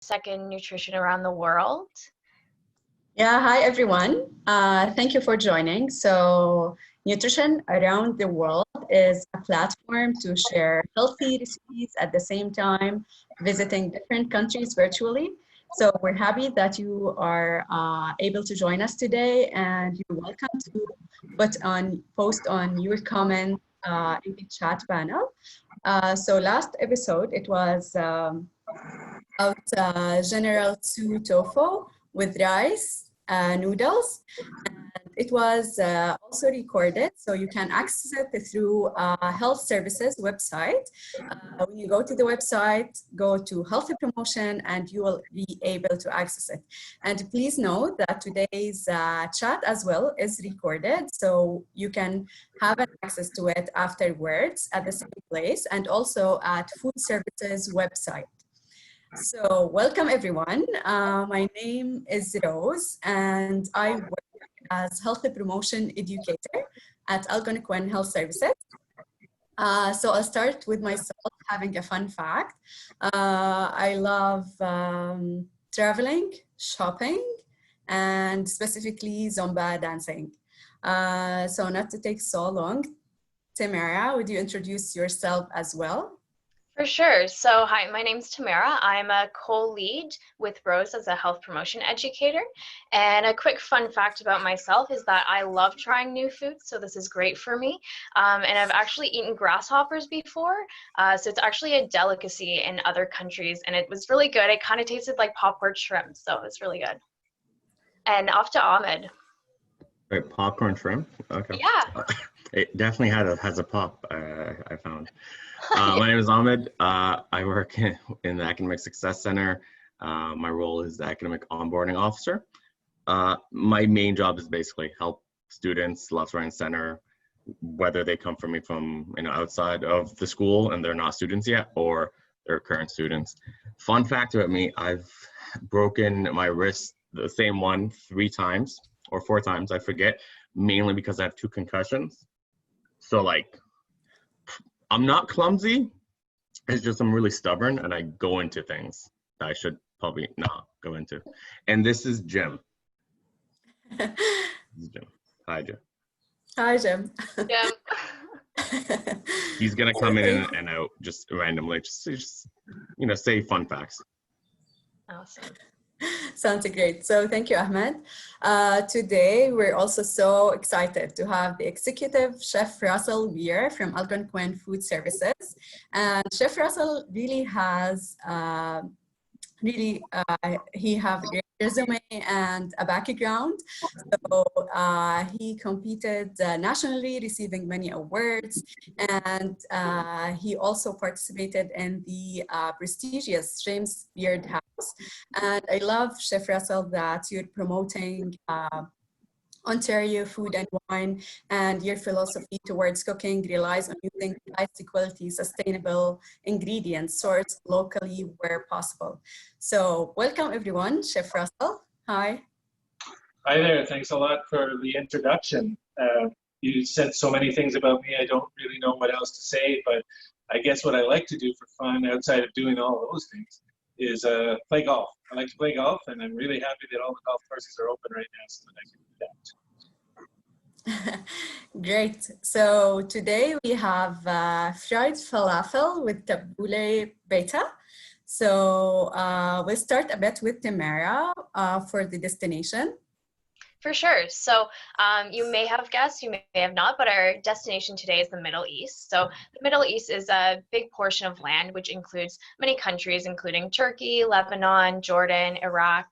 second nutrition around the world. Yeah, hi everyone. Thank you for joining. So, Nutrition Around the World is a platform to share healthy recipes at the same time, visiting different countries virtually. So, we're happy that you are able to join us today, and you're welcome to post on your comment in the chat panel. So, last episode, it was about General Tzu tofu with rice, noodles, and it was also recorded, so you can access it through Health Services website. When you go to the website, go to Healthy Promotion, and you will be able to access it. And please note that today's chat as well is recorded, so you can have access to it afterwards at the same place and also at Food Services website. So welcome everyone. My name is Rose and I work as Healthy Promotion Educator at Algonquin Health Services. So I'll start with myself having a fun fact. I love traveling, shopping, and specifically Zumba dancing. So not to take so long, Tamara, would you introduce yourself as well? For sure. So hi, my name's Tamara. I'm a co-lead with Rose as a health promotion educator. And a quick fun fact about myself is that I love trying new foods, so this is great for me. And I've actually eaten grasshoppers before, so it's actually a delicacy in other countries, and it was really good. It kind of tasted like popcorn shrimp, so it's really good. And off to Ahmed. Wait, popcorn shrimp? Okay. Yeah. It definitely has a pop, I found. My name is Ahmed. I work in the Academic Success Center. My role is the Academic Onboarding Officer. My main job is basically help students left, right, and center, whether they come from me from outside of the school and they're not students yet, or they're current students. Fun fact about me, I've broken my wrist, the same one, 3 times or 4 times, I forget, mainly because I have 2 concussions. So like, I'm not clumsy, it's just I'm really stubborn and I go into things that I should probably not go into. And this is Jim. This is Jim. Hi, Jim. Hi, Jim. Jim. He's gonna come in and out just randomly, just say fun facts. Awesome. Sounds great. So thank you, Ahmed. Today, we're also so excited to have the executive Chef Russell Weir from Algonquin Food Services. And Chef Russell really has, he have a great resume and a background. So he competed nationally, receiving many awards, and he also participated in the prestigious James Beard House. And I love, Chef Russell, that you're promoting Ontario food and wine, and your philosophy towards cooking relies on using high quality, sustainable ingredients sourced locally where possible. So welcome everyone, Chef Russell. Hi. Hi there, thanks a lot for the introduction. You said so many things about me, I don't really know what else to say, but I guess what I like to do for fun outside of doing all those things is play golf. I like to play golf, and I'm really happy that all the golf courses are open right now so that I can do that. Great. So today we have fried falafel with tabbouleh beta. So we'll start a bit with Tamara for the destination. For sure. So you may have guessed, you may have not, but our destination today is the Middle East. So the Middle East is a big portion of land, which includes many countries, including Turkey, Lebanon, Jordan, Iraq,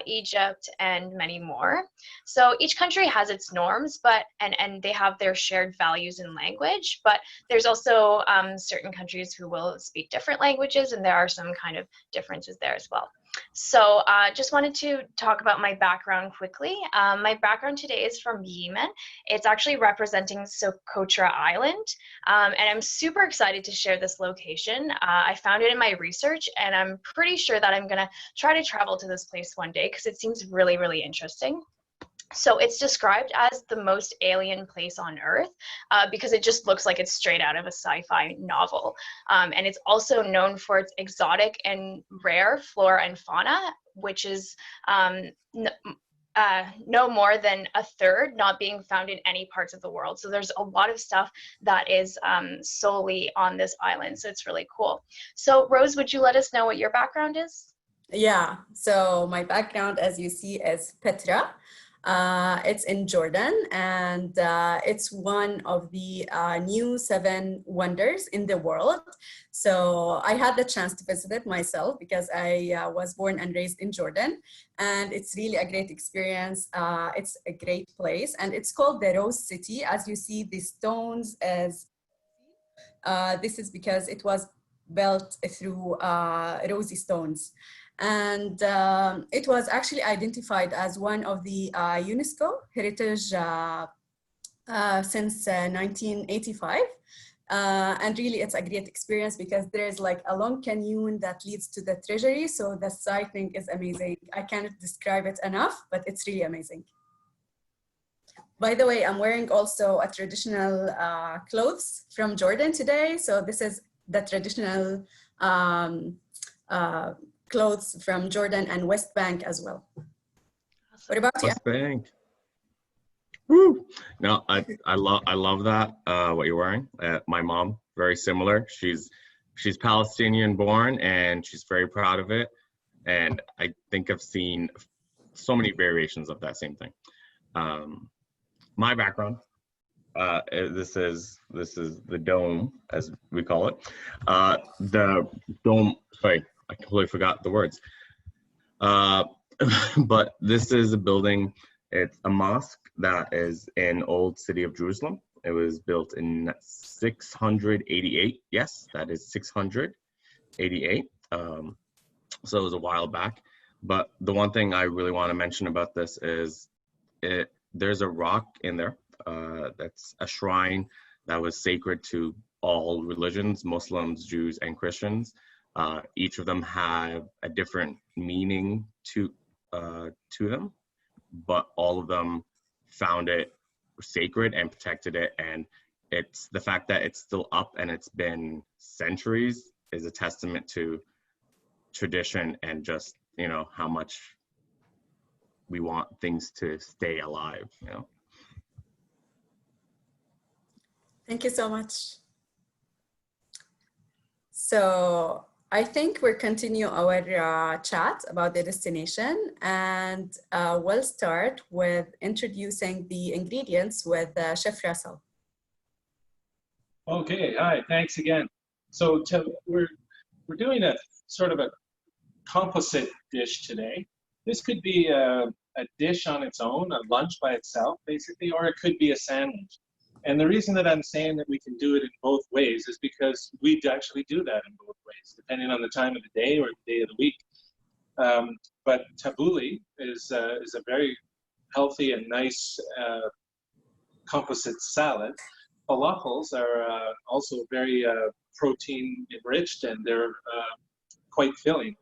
Egypt, and many more. So each country has its norms, and they have their shared values and language, but there's also certain countries who will speak different languages, and there are some kind of differences there as well. So just wanted to talk about my background quickly. My background today is from Yemen. It's actually representing Socotra Island, and I'm super excited to share this location. I found it in my research, and I'm pretty sure that I'm gonna try to travel to this place one day because it seems really, really interesting. So it's described as the most alien place on Earth because it just looks like it's straight out of a sci-fi novel. And it's also known for its exotic and rare flora and fauna, which is no more than a third not being found in any parts of the world. So there's a lot of stuff that is solely on this island. So it's really cool. So Rose, would you let us know what your background is? Yeah, so my background, as you see, is Petra. It's in Jordan, and it's one of the new 7 wonders in the world. So I had the chance to visit it myself because I was born and raised in Jordan, and it's really a great experience. It's a great place, and it's called the Rose City. As you see, the stones as this is because it was built through rosy stones. And it was actually identified as one of the UNESCO heritage since 1985. And really, it's a great experience because there's like a long canyon that leads to the treasury. So the sighting is amazing. I cannot describe it enough, but it's really amazing. By the way, I'm wearing also a traditional clothes from Jordan today. So this is the traditional clothes from Jordan and West Bank as well. What about you? West Bank. Woo! No, I love that what you're wearing. My mom, very similar. She's Palestinian born, and she's very proud of it. And I think I've seen so many variations of that same thing. My background. This is the dome, as we call it. The dome. Sorry, I completely forgot the words. But this is a building. It's a mosque that is in Old City of Jerusalem. It was built in 688. Yes, that is 688. So it was a while back. But the one thing I really want to mention about this is there's a rock in there that's a shrine that was sacred to all religions, Muslims, Jews, and Christians. Each of them have a different meaning to them, but all of them found it sacred and protected it. And it's the fact that it's still up and it's been centuries is a testament to tradition and just, you know, how much we want things to stay alive, you know. Thank you so much. So I think we'll continue our chat about the destination, and we'll start with introducing the ingredients with Chef Russell. Okay, hi, thanks again. So we're doing a sort of a composite dish today. This could be a dish on its own, a lunch by itself, basically, or it could be a sandwich. And the reason that I'm saying that we can do it in both ways is because we actually do that in both ways, depending on the time of the day or the day of the week. But tabbouleh is a very healthy and nice composite salad. Falafels are also very protein enriched, and they're quite filling.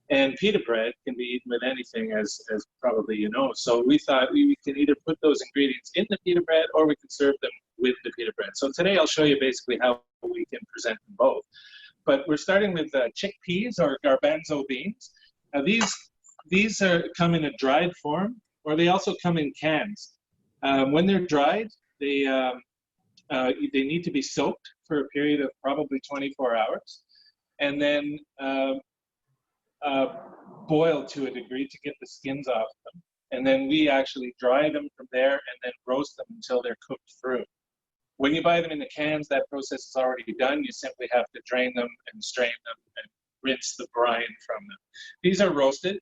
And pita bread can be eaten with anything, as probably you know. So we thought we can either put those ingredients in the pita bread or we can serve them with the pita bread. So today I'll show you basically how we can present them both. But we're starting with chickpeas or garbanzo beans. Now these come in a dried form, or they also come in cans. When they're dried, they need to be soaked for a period of probably 24 hours. And then boiled to a degree to get the skins off them. And then we actually dry them from there and then roast them until they're cooked through. When you buy them in the cans, that process is already done. You simply have to drain them and strain them and rinse the brine from them. These are roasted.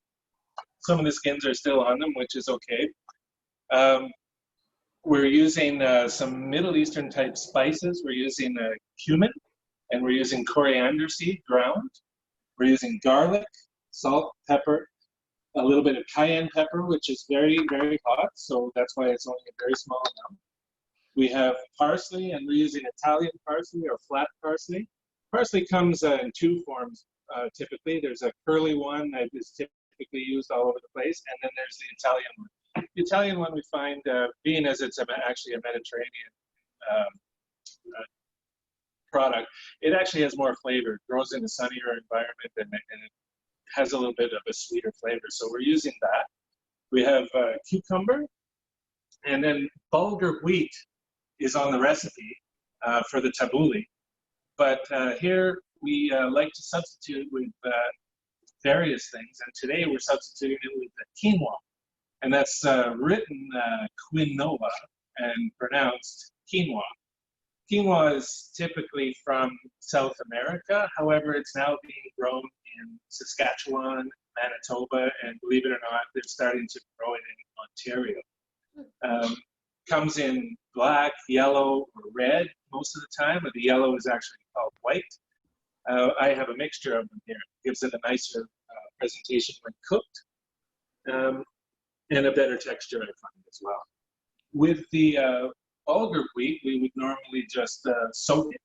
Some of the skins are still on them, which is okay. We're using some Middle Eastern type spices. We're using cumin, and we're using coriander seed ground. We're using garlic, salt, pepper, a little bit of cayenne pepper, which is very, very hot, so that's why it's only a very small amount. We have parsley, and we're using Italian parsley or flat parsley. Parsley comes in 2 forms, typically. There's a curly one that is typically used all over the place, and then there's the Italian one. The Italian one we find, being as it's actually a Mediterranean product, it actually has more flavor. It grows in a sunnier environment, and it has a little bit of a sweeter flavor. So we're using that. We have cucumber, and then bulgur wheat is on the recipe for the tabbouleh. But here we like to substitute with various things, and today we're substituting it with quinoa, and that's written quinoa and pronounced quinoa. Quinoa is typically from South America. However, it's now being grown in Saskatchewan, Manitoba, and believe it or not, they're starting to grow it in Ontario. Comes in black, yellow, or red most of the time, but the yellow is actually called white. I have a mixture of them here. It gives it a nicer presentation when cooked, and a better texture, I find, as well. With the bulgur wheat, we would normally just soak it.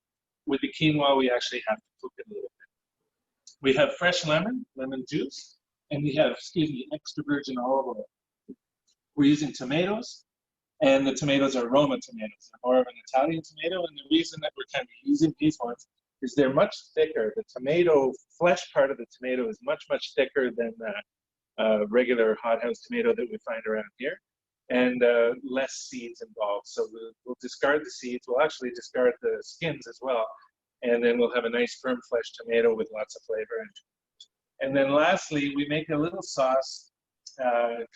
With the quinoa, we actually have to cook it a little bit. We have fresh lemon juice, and we have, extra virgin olive oil. We're using tomatoes, and the tomatoes are Roma tomatoes. They're more of an Italian tomato, and the reason that we're kind of using these ones is they're much thicker. The tomato, flesh part of the tomato is much, much thicker than the regular hothouse tomato that we find around here, and less seeds involved. So we'll discard the seeds. We'll actually discard the skins as well, and then we'll have a nice firm flesh tomato with lots of flavor. And then lastly, we make a little sauce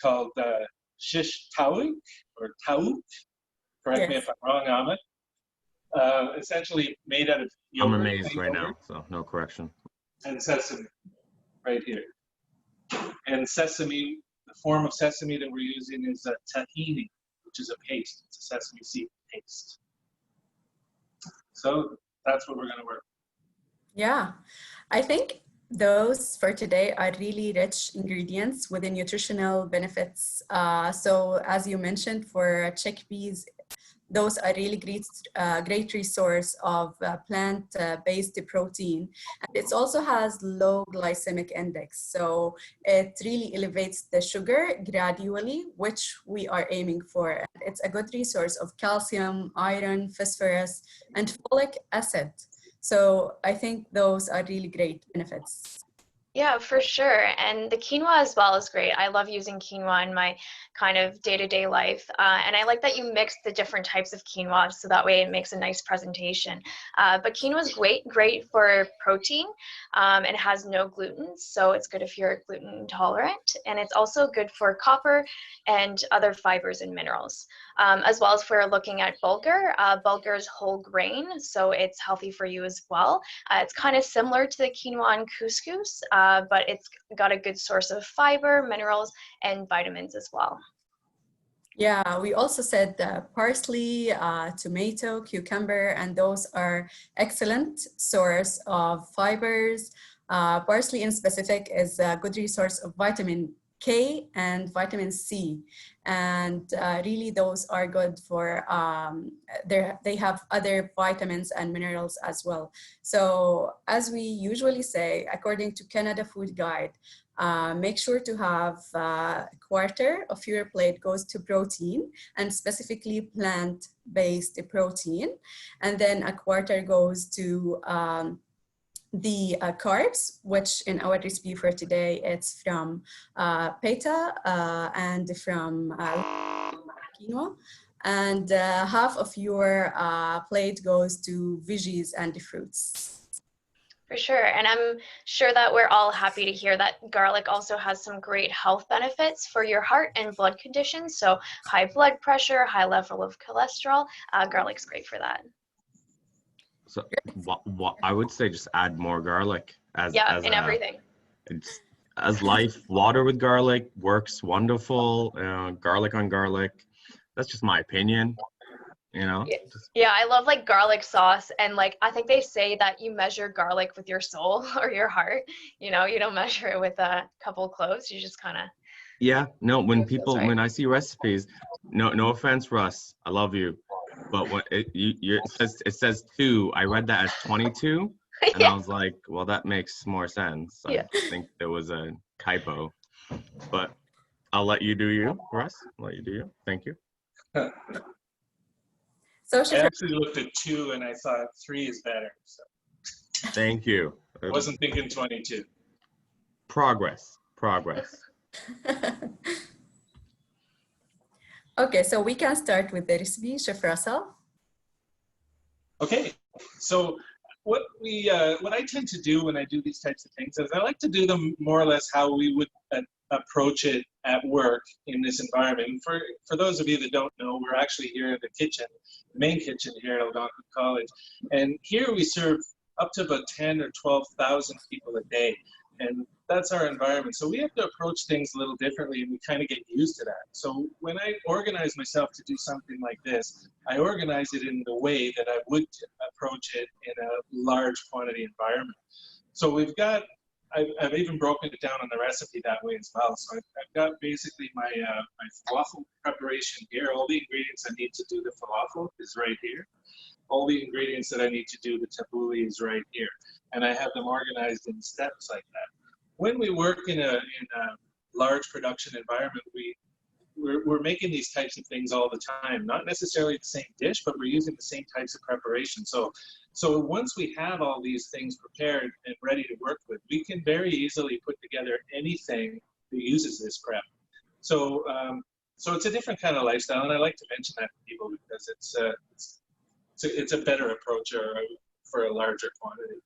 called shish taouk, or taouk. Correct me if I'm wrong, Amit. Essentially made out of yogurt. I'm amazed right now, so no correction. And sesame, right here. And sesame, the form of sesame that we're using is tahini, which is a paste. It's a sesame seed paste. So that's what we're going to work. Yeah, I think those for today are really rich ingredients with the nutritional benefits. So as you mentioned, for chickpeas, those are really great resource of plant-based protein. And it also has low glycemic index. So it really elevates the sugar gradually, which we are aiming for. And it's a good resource of calcium, iron, phosphorus, and folic acid. So I think those are really great benefits. Yeah, for sure. And the quinoa as well is great. I love using quinoa in my kind of day-to-day life. And I like that you mix the different types of quinoa so that way it makes a nice presentation. But quinoa is great for protein. It has no gluten, so it's good if you're gluten intolerant. And it's also good for copper and other fibers and minerals. As well as if we're looking at bulgur. Bulgur is whole grain, so it's healthy for you as well. It's kind of similar to the quinoa and couscous, but it's got a good source of fiber, minerals, and vitamins as well. Yeah, we also said parsley, tomato, cucumber, and those are excellent source of fibers. Parsley in specific is a good resource of vitamin K and vitamin C, and really those are good for, they have other vitamins and minerals as well. So as we usually say, according to Canada Food Guide, make sure to have a quarter of your plate goes to protein, and specifically plant-based protein, and then a quarter goes to the carbs, which in our recipe for today, it's from pita and from quinoa, and half of your plate goes to veggies and fruits. For sure, and I'm sure that we're all happy to hear that garlic also has some great health benefits for your heart and blood conditions. So high blood pressure, high level of cholesterol, garlic's great for that. So I would say just add more garlic as everything. It's as life. Water with garlic works wonderful. Garlic on garlic. That's just my opinion. You know. Yeah, I love like garlic sauce, and like I think they say that you measure garlic with your soul or your heart. You know, you don't measure it with a couple cloves. You just kind of. Yeah. No. When I see recipes, no offense, Russ, I love you. But when it says 2, I read that as 22, and I was like, well, that makes more sense. I think there was a typo. But I'll let you do you, Russ. I'll let you do you. Thank you. So I Chef, actually looked at 2 and I thought 3 is better. So Thank you. I wasn't thinking 22. Progress. Progress. okay, so we can start with the recipe, Chef Russell. Okay, so what I tend to do when I do these types of things is I like to do them more or less how we would approach it at work in this environment. And for those of you that don't know, we're actually here in the kitchen, the main kitchen here at Algonquin College, and here we serve up to about 10 or 12,000 people a day, and that's our environment. So we have to approach things a little differently, and we kind of get used to that. So when I organize myself to do something like this, I organize it in the way that I would approach it in a large quantity environment. So we've got, I've even broken it down on the recipe that way as well. So I've got basically my falafel preparation here. All the ingredients I need to do the falafel is right here. All the ingredients that I need to do the tabbouleh is right here. And I have them organized in steps like that. When we work in a large production environment, we're making these types of things all the time. Not necessarily the same dish, but we're using the same types of preparation. So once we have all these things prepared and ready to work with, we can very easily put together anything that uses this prep. So it's a different kind of lifestyle, and I like to mention that to people because it's a better approach for a larger quantity.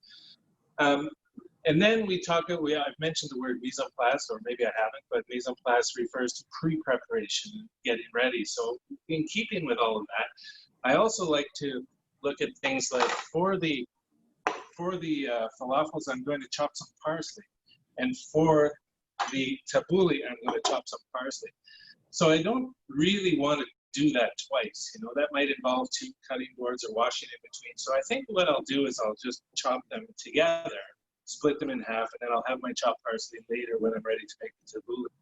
And then I've mentioned the word mise en place, or maybe I haven't, but mise en place refers to pre-preparation, getting ready. So in keeping with all of that, I also like to look at things like for the falafels, I'm going to chop some parsley. And for the tabbouleh, I'm going to chop some parsley. So I don't really want to do that twice. You know, that might involve 2 cutting boards or washing in between. So I think what I'll do is I'll just chop them together, split them in half, and then I'll have my chopped parsley later when I'm ready to make the tabbouleh.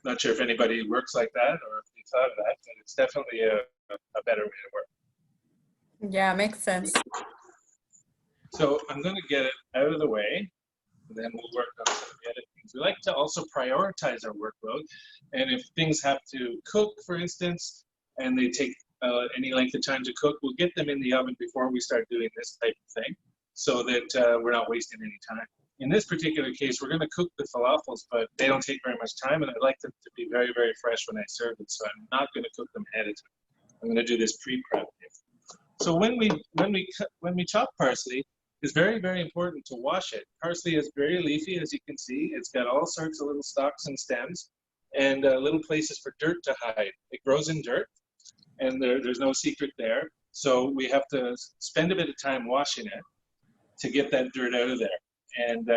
Not sure if anybody works like that or if you thought of that, but it's definitely a better way to work. Yeah, makes sense. So I'm going to get it out of the way, and then we'll work on some of the other things. We like to also prioritize our workload, and if things have to cook, for instance, and they take any length of time to cook, we'll get them in the oven before we start doing this type of thing, so that we're not wasting any time. In this particular case, we're going to cook the falafels, but they don't take very much time, and I'd like them to be very, very fresh when I serve it, so I'm not going to cook them ahead of time. I'm going to do this pre-prep. So when we chop parsley, it's very, very important to wash it. Parsley is very leafy, as you can see. It's got all sorts of little stalks and stems, and little places for dirt to hide. It grows in dirt, and there's no secret there. So we have to spend a bit of time washing it to get that dirt out of there. And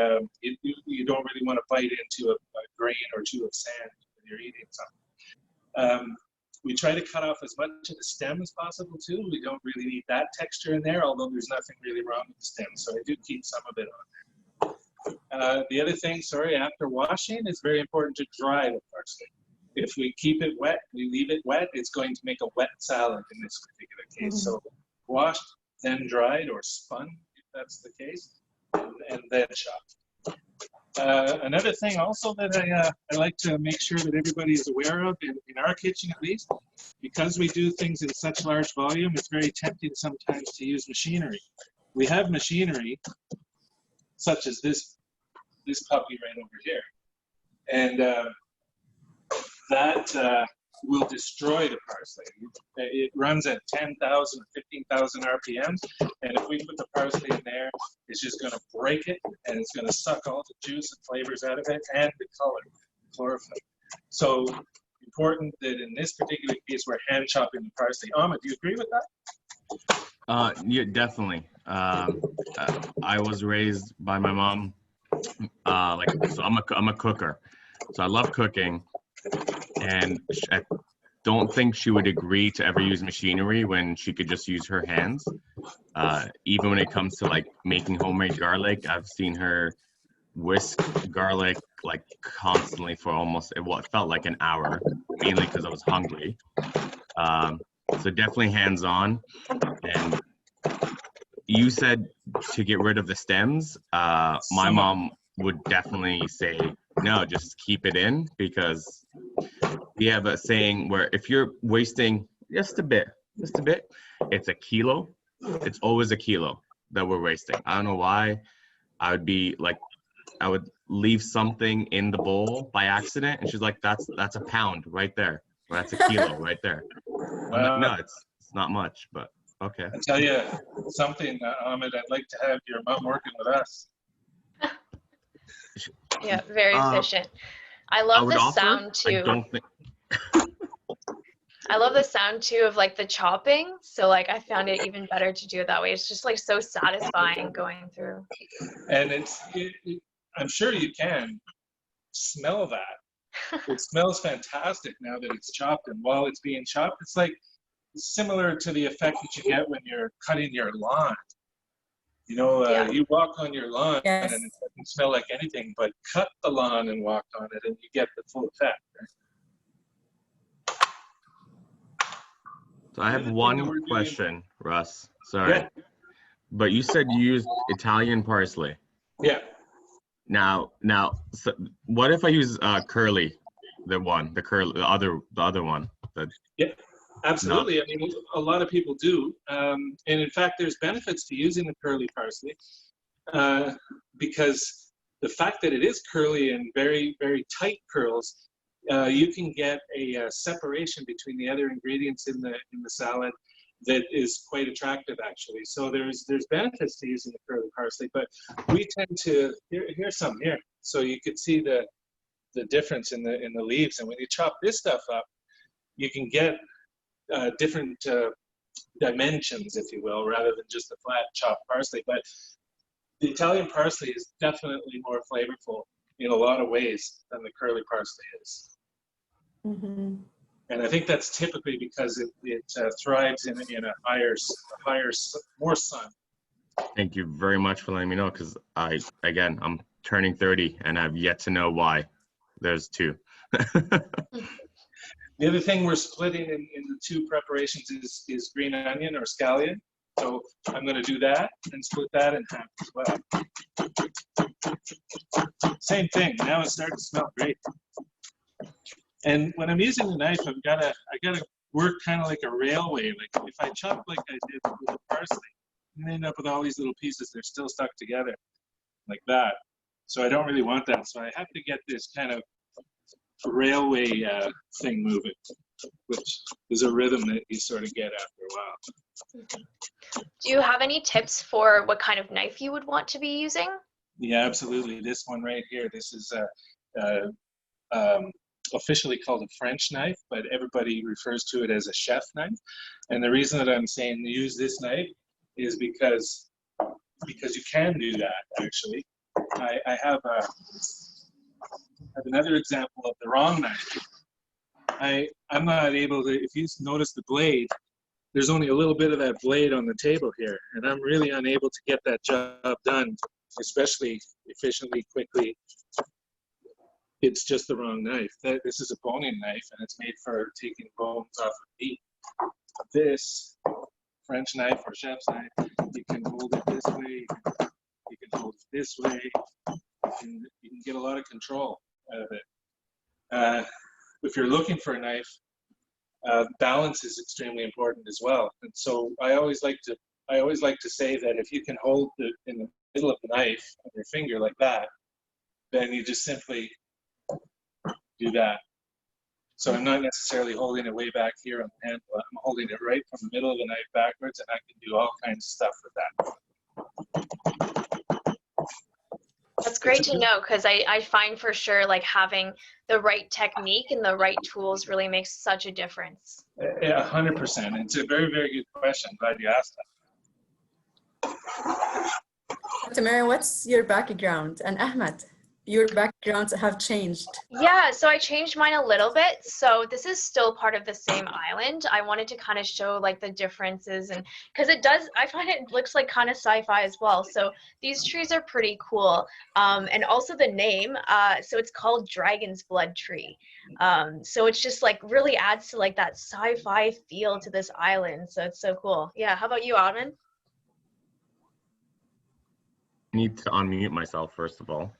you don't really want to bite into a grain or 2 of sand when you're eating something. We try to cut off as much of the stem as possible too. We don't really need that texture in there, although there's nothing really wrong with the stem. So I do keep some of it on there. The other thing, after washing, it's very important to dry the parsley. If we keep it wet, we leave it wet, it's going to make a wet salad in this particular case. So washed, then dried or spun, if that's the case, and then chopped. Another thing also that I like to make sure that everybody is aware of, in our kitchen at least, because we do things in such large volume, it's very tempting sometimes to use machinery. We have machinery such as this puppy right over here. And that will destroy the parsley. It runs at 10,000 or 15,000 RPMs, and if we put the parsley in there, it's just going to break it, and it's going to suck all the juice and flavors out of it, and the color, chlorophyll. So important that in this particular case, we're hand chopping the parsley. Ahmed, do you agree with that? Yeah, definitely. I was raised by my mom. So I'm a cooker, so I love cooking. And I don't think she would agree to ever use machinery when she could just use her hands. Even when it comes to like making homemade garlic, I've seen her whisk garlic like constantly for almost, it felt like an hour, mainly because I was hungry. So definitely hands-on. And you said to get rid of the stems. My mom would definitely say no, just keep it in, because we have a saying where if you're wasting just a bit, it's a kilo. It's always a kilo that we're wasting. I don't know why. I would leave something in the bowl by accident, and she's like, that's a pound right there. Or that's a kilo right there. I'm like, no, it's not much, but okay. I tell you something, Ahmed, I'd like to have your mom working with us. Yeah, very efficient. I love the sound too. I don't think. I love the sound too of like the chopping. So like I found it even better to do it that way. It's just like so satisfying going through. And I'm sure you can smell that. It smells fantastic now that it's chopped. And while it's being chopped, it's like similar to the effect that you get when you're cutting your lawn. You know, you walk on your lawn and it doesn't smell like anything, but cut the lawn and walk on it and you get the full effect. Right? So I have one question, Russ. Sorry. Yeah. But you said you used Italian parsley. Yeah. Now, so what if I use curly, the other one? Yeah, absolutely. I mean, a lot of people do, and in fact, there's benefits to using the curly parsley because the fact that it is curly and very, very tight curls, you can get a separation between the other ingredients in the salad that is quite attractive, actually. So there's benefits to using the curly parsley, but we tend to here's some here, so you could see the difference in the leaves. And when you chop this stuff up, you can get different dimensions, if you will, rather than just a flat chopped parsley. But the Italian parsley is definitely more flavorful in a lot of ways than the curly parsley is. Mm-hmm. And I think that's typically because it thrives in a higher, more sun. Thank you very much for letting me know, because I'm turning 30 and I've yet to know why. There's two. The other thing we're splitting in the two preparations is green onion or scallion. So I'm going to do that and split that in half as well. Same thing. Now it's starting to smell great. And when I'm using the knife, I gotta work kind of like a railway. Like if I chop like I did with the parsley, you end up with all these little pieces. They're still stuck together like that. So I don't really want that. So I have to get this kind of railway thing moving, which is a rhythm that you sort of get after a while. Do you have any tips for what kind of knife you would want to be using? Yeah, absolutely. This one right here, this is officially called a French knife, but everybody refers to it as a chef knife. And the reason that I'm saying use this knife is because you can do that, actually. I have another example of the wrong knife. I'm not able to, if you notice the blade, there's only a little bit of that blade on the table here, and I'm really unable to get that job done, especially efficiently, quickly. It's just the wrong knife. This is a boning knife, and it's made for taking bones off of meat. This French knife or chef's knife, you can hold it this way, you can hold it this way, you can get a lot of control out of it. If you're looking for a knife, balance is extremely important as well. And so I always like to say that if you can hold it in the middle of the knife on your finger like that, then you just simply do that. So I'm not necessarily holding it way back here on the handle. I'm holding it right from the middle of the knife backwards, and I can do all kinds of stuff with that. That's great to know, because I find for sure like having the right technique and the right tools really makes such a difference. 100%. It's a very, very good question. Glad you asked that. Tamara, what's your background? And Ahmed, your backgrounds have changed. Yeah, so I changed mine a little bit. So this is still part of the same island. I wanted to kind of show like the differences, and because I find it looks like kind of sci-fi as well. So these trees are pretty cool. And also the name, so it's called Dragon's Blood Tree. So it's just like really adds to like that sci-fi feel to this island. So it's so cool. Yeah, how about you, Ahmed? I need to unmute myself first of all.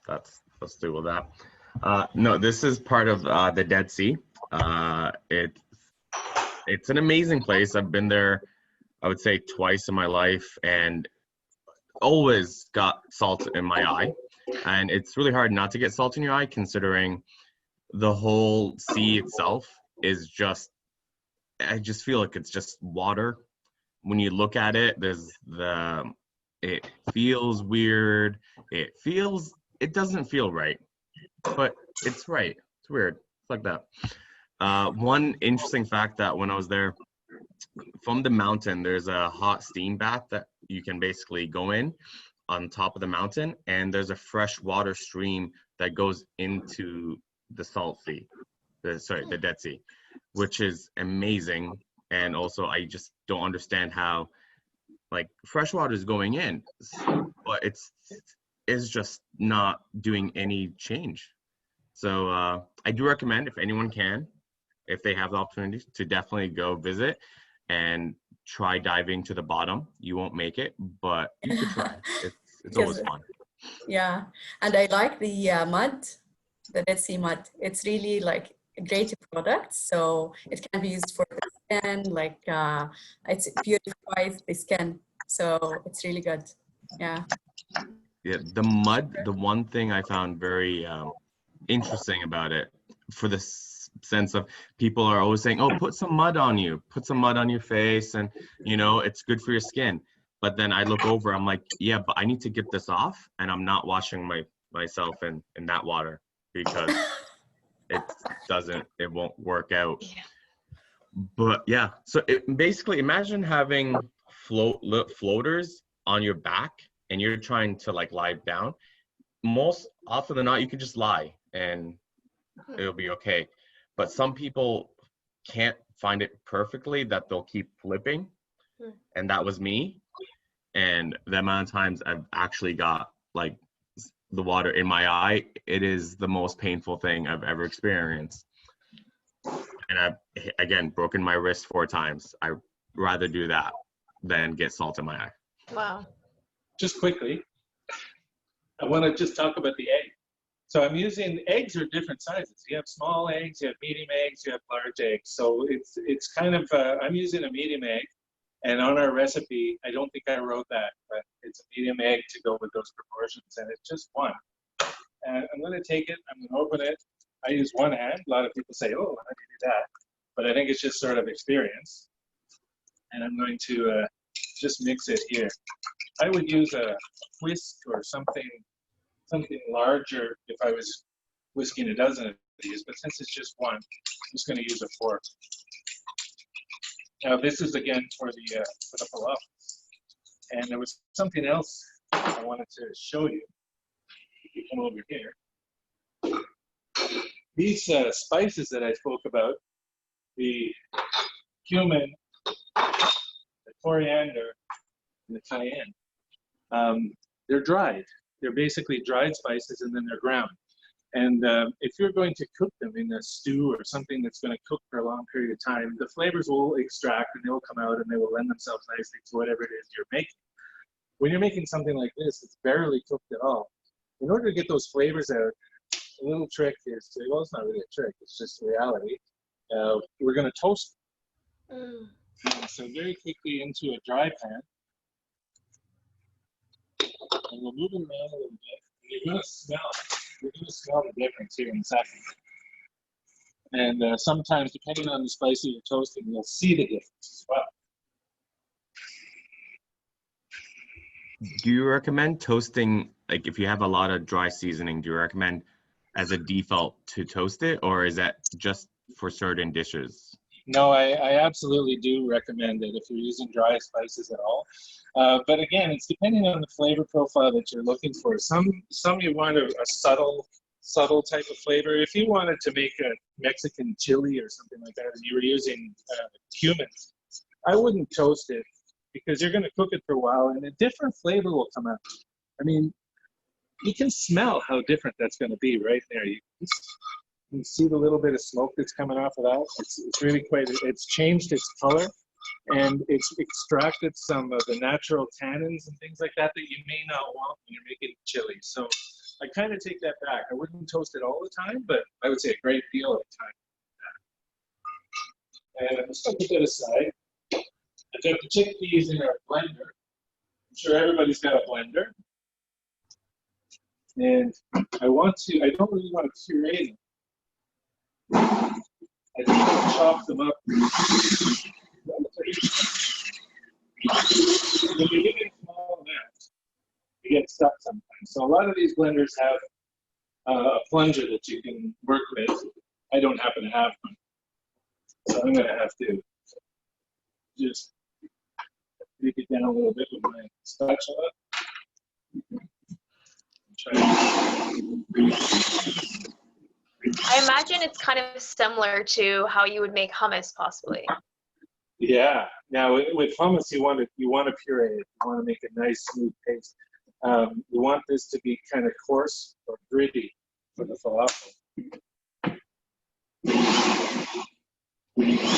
Let's do with that. No, this is part of the Dead Sea. It's an amazing place. I've been there, I would say, twice in my life, and always got salt in my eye. And it's really hard not to get salt in your eye, considering the whole sea itself is just, I just feel like it's just water. When you look at it, it feels weird. It doesn't feel right, but it's right. It's weird. It's like that. One interesting fact that when I was there, from the mountain, there's a hot steam bath that you can basically go in on top of the mountain, and there's a fresh water stream that goes into the salt sea, the Dead Sea, which is amazing. And also, I just don't understand how, like, fresh water is going in, but it's just not doing any change. So I do recommend, if anyone can, if they have the opportunity, to definitely go visit and try diving to the bottom. You won't make it, but you could try. It's always fun. Yeah, and I like the mud, the Dead Sea mud. It's really like a great product, so it can be used for the skin, like it purifies the skin, so it's really good. Yeah. Yeah, the mud, the one thing I found very interesting about it, for the sense of, people are always saying, oh, put some mud on you, put some mud on your face, and it's good for your skin. But then I look over, I'm like, yeah, but I need to get this off, and I'm not washing myself in that water, because it won't work out. Yeah. But yeah, so basically imagine having floaters on your back, and you're trying to like lie down. Most often than not, you can just lie and it'll be okay. But some people can't find it perfectly, that they'll keep flipping. And that was me. And the amount of times I've actually got like the water in my eye, it is the most painful thing I've ever experienced. And I've, again, broken my wrist 4 times. I'd rather do that than get salt in my eye. Wow. Just quickly, I want to just talk about the egg. So I'm using, eggs are different sizes. You have small eggs, you have medium eggs, you have large eggs. So it's kind of, I'm using a medium egg. And on our recipe, I don't think I wrote that, but it's a medium egg to go with those proportions. And it's just one. And I'm going to take it, I'm going to open it. I use one hand. A lot of people say, oh, how do you do that? But I think it's just sort of experience. And I'm going to just mix it here. I would use a whisk or something larger if I was whisking a dozen of these, but since it's just one, I'm just going to use a fork. Now this is again for the pilaf. And there was something else I wanted to show you. If you come over here. These spices that I spoke about, the cumin, the coriander, and the cayenne, they're dried. They're basically dried spices, and then they're ground. And if you're going to cook them in a stew or something that's going to cook for a long period of time, the flavors will extract and they will come out and they will lend themselves nicely to whatever it is you're making. When you're making something like this, it's barely cooked at all. In order to get those flavors out, a little trick is, well, it's not really a trick, it's just reality. We're going to toast them. So very quickly into a dry pan. And we'll move them around a little bit. And you're going to smell the difference here in a second. And sometimes, depending on the spice that you're toasting, you'll see the difference as well. Do you recommend toasting, like if you have a lot of dry seasoning, do you recommend as a default to toast it, or is that just for certain dishes? No, I absolutely do recommend it if you're using dry spices at all. But again, it's depending on the flavor profile that you're looking for. Some you want a subtle type of flavor. If you wanted to make a Mexican chili or something like that, and you were using cumin, I wouldn't toast it because you're going to cook it for a while, and a different flavor will come out. I mean, you can smell how different that's going to be right there. You can see the little bit of smoke that's coming off of that. It's really quite, it's changed its color, and it's extracted some of the natural tannins and things like that that you may not want when you're making chili. So I kind of take that back. I wouldn't toast it all the time, but I would say a great deal of the time. And I'm just going to put that aside. I've got the chickpeas in our blender. I'm sure everybody's got a blender. And I don't really want to puree them. I just want to chop them up. When you get in small amounts, you get stuck sometimes. So a lot of these blenders have a plunger that you can work with. I don't happen to have one. So I'm going to have to just break it down a little bit with my spatula. I imagine it's kind of similar to how you would make hummus, possibly. Yeah. Now with hummus, you want to puree it. You want to make a nice smooth paste. You want this to be kind of coarse or gritty for the falafel.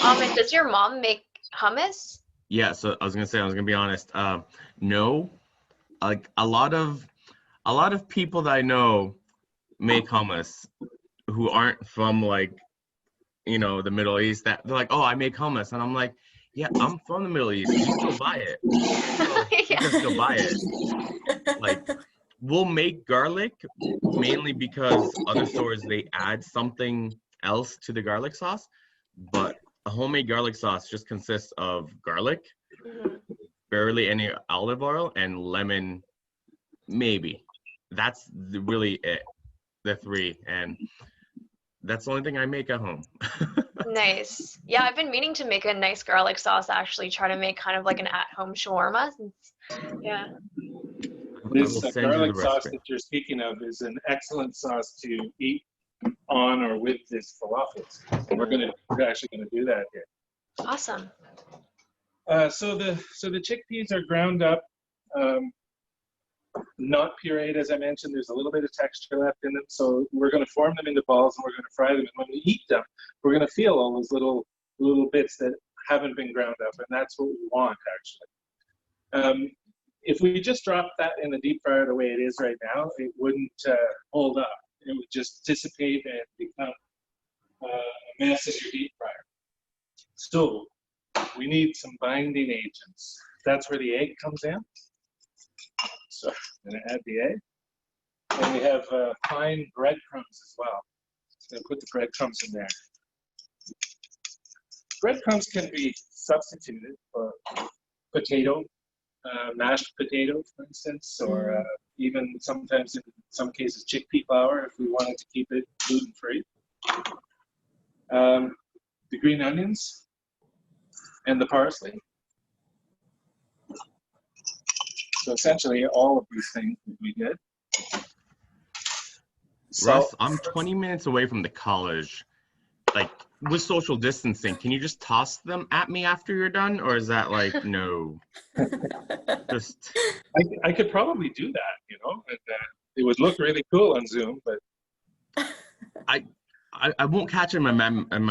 And does your mom make hummus? Yeah, so I was gonna be honest. No, like a lot of people that I know make hummus who aren't from like, you know, the Middle East. That they're like, oh, I make hummus, and I'm like, yeah, I'm from the Middle East. You still buy it. You can still buy it. Like, we'll make garlic mainly because other stores they add something else to the garlic sauce, but a homemade garlic sauce just consists of garlic, barely any olive oil, and lemon, maybe. That's really it, the three, and that's the only thing I make at home. Nice. Yeah, I've been meaning to make a nice garlic sauce, actually, try to make kind of like an at-home shawarma. Yeah. This garlic sauce that you're speaking of is an excellent sauce to eat on or with this falafels. So we're actually gonna do that here. Awesome. So the chickpeas are ground up, not pureed, as I mentioned. There's a little bit of texture left in them, so we're going to form them into balls and we're going to fry them. And when we eat them, we're going to feel all those little bits that haven't been ground up, and that's what we want, actually. If we just dropped that in the deep fryer the way it is right now, it wouldn't hold up. It would just dissipate and become a mess in your deep fryer. So we need some binding agents. That's where the egg comes in. So I'm going to add the egg. And we have fine breadcrumbs as well. I'm going to put the breadcrumbs in there. Breadcrumbs can be substituted for potato, mashed potato, for instance, or even sometimes in some cases chickpea flour if we wanted to keep it gluten-free. The green onions and the parsley. So essentially all of these things would be good. Russ, I'm 20 minutes away from the college. Like, with social distancing, can you just toss them at me after you're done? Or is that like, no? Just... I could probably do that, you know, and it would look really cool on Zoom, but I won't catch it in my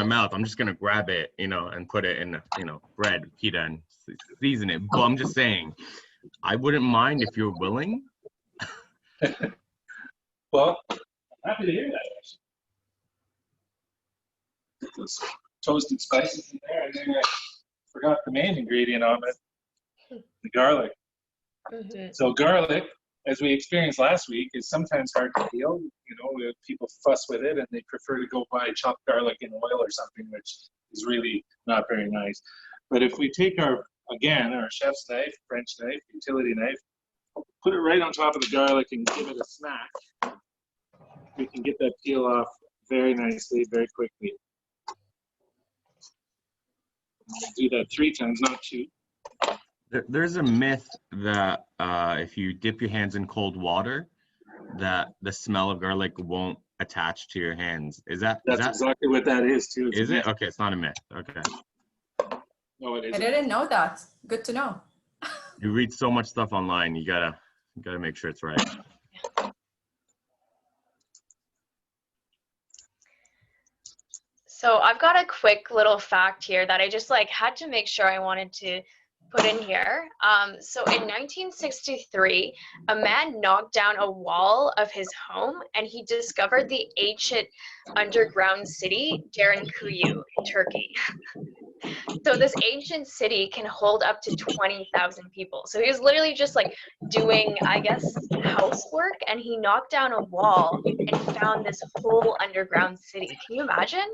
mouth. I'm just gonna grab it, you know, and put it in, you know, bread, pita, and season it. But I'm just saying, I wouldn't mind if you're willing. Well, I'm happy to hear that, actually. Put those toasted spices in there, and then I forgot the main ingredient of it, the garlic. So garlic, as we experienced last week, is sometimes hard to peel. You know, people fuss with it, and they prefer to go buy chopped garlic in oil or something, which is really not very nice. But if we take our chef's knife, French knife, utility knife, put it right on top of the garlic and give it a smack, we can get that peel off very nicely, very quickly. We'll do that 3 times, not 2. There's a myth that if you dip your hands in cold water, that the smell of garlic won't attach to your hands. That's exactly what that is too. Is it? Okay, it's not a myth. Okay. No, it isn't. I didn't know that. Good to know. You read so much stuff online. You gotta make sure it's right. So I've got a quick little fact here that I just had to make sure I wanted to put in here. So in 1963, a man knocked down a wall of his home and he discovered the ancient underground city, Derinkuyu in Turkey. So this ancient city can hold up to 20,000 people. So he was literally just like doing, I guess, housework, and he knocked down a wall and found this whole underground city. Can you imagine?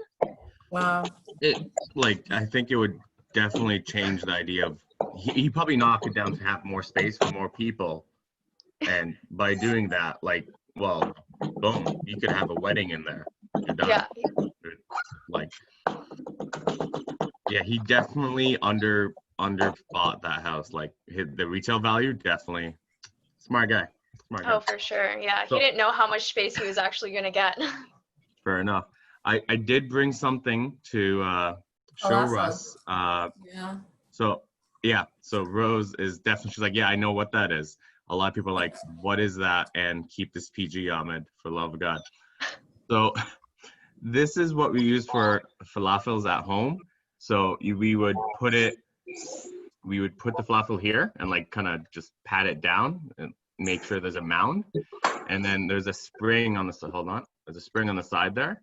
Wow. I think it would definitely change the idea of, he probably knocked it down to have more space for more people. And by doing that, like, well, boom, you could have a wedding in there. You're done. Yeah. Like, yeah, he definitely underthought that house. Like, the retail value, definitely. Smart guy. Smart guy. Oh, for sure. Yeah, So, he didn't know how much space he was actually going to get. fair enough. I did bring something to show awesome. Russ. Yeah. So Rose is definitely, she's like, yeah, I know what that is. A lot of people are like, what is that? And keep this PG, Ahmed, for the love of God. So this is what we use for falafels at home. So we would put the falafel here and like kind of just pat it down and make sure there's a mound. And then there's a spring on the side. Hold on. There's a spring on the side there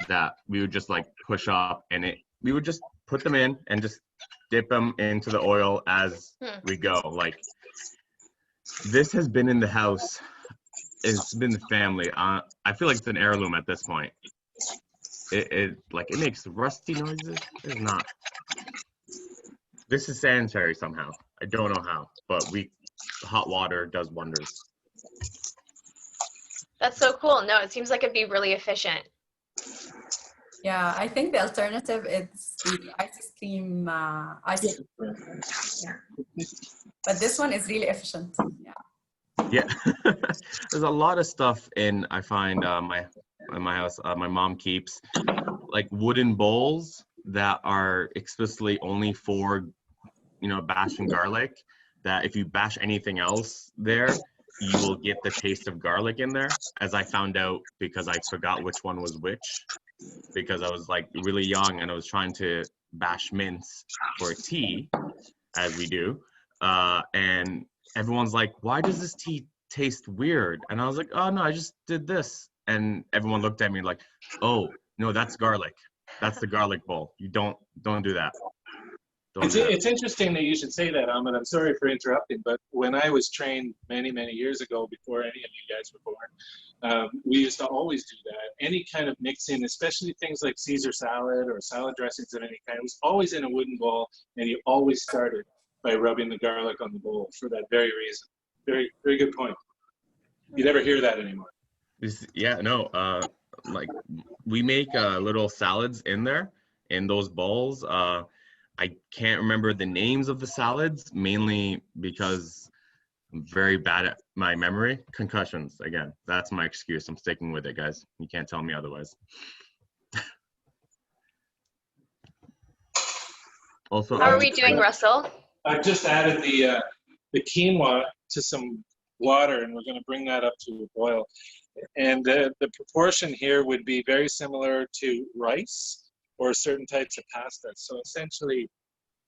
that we would just like push up, and we would just put them in and just dip them into the oil as we go. Like, this has been in the house. It's been the family. I feel like it's an heirloom at this point. It makes rusty noises. It's not. This is sanitary somehow. I don't know how, but hot water does wonders. That's so cool. No, it seems like it'd be really efficient. Yeah, I think the alternative is the ice cream. Yeah. But this one is really efficient. Yeah. There's a lot of stuff in, I find, in my house, my mom keeps like wooden bowls that are explicitly only for, bashing garlic, that if you bash anything else there, you will get the taste of garlic in there, as I found out because I forgot which one was which, because I was like really young and I was trying to bash mince for a tea, as we do, and everyone's like, why does this tea taste weird? And I was like, oh no, I just did this. And everyone looked at me like, oh no, that's garlic. That's the garlic bowl. You don't do that. It's interesting that you should say that, Ahmed. I'm sorry for interrupting, but when I was trained many, many years ago, before any of you guys were born, we used to always do that. Any kind of mixing, especially things like Caesar salad or salad dressings of any kind, it was always in a wooden bowl, and you always started by rubbing the garlic on the bowl for that very reason. Very, very good point. You never hear that anymore. Like, we make little salads in there, in those bowls. I can't remember the names of the salads, mainly because I'm very bad at my memory. Concussions, again, that's my excuse. I'm sticking with it, guys. You can't tell me otherwise. Also, how are we doing, Russell? I've just added the quinoa to some water, and we're going to bring that up to a boil. And the proportion here would be very similar to rice or certain types of pasta. So essentially,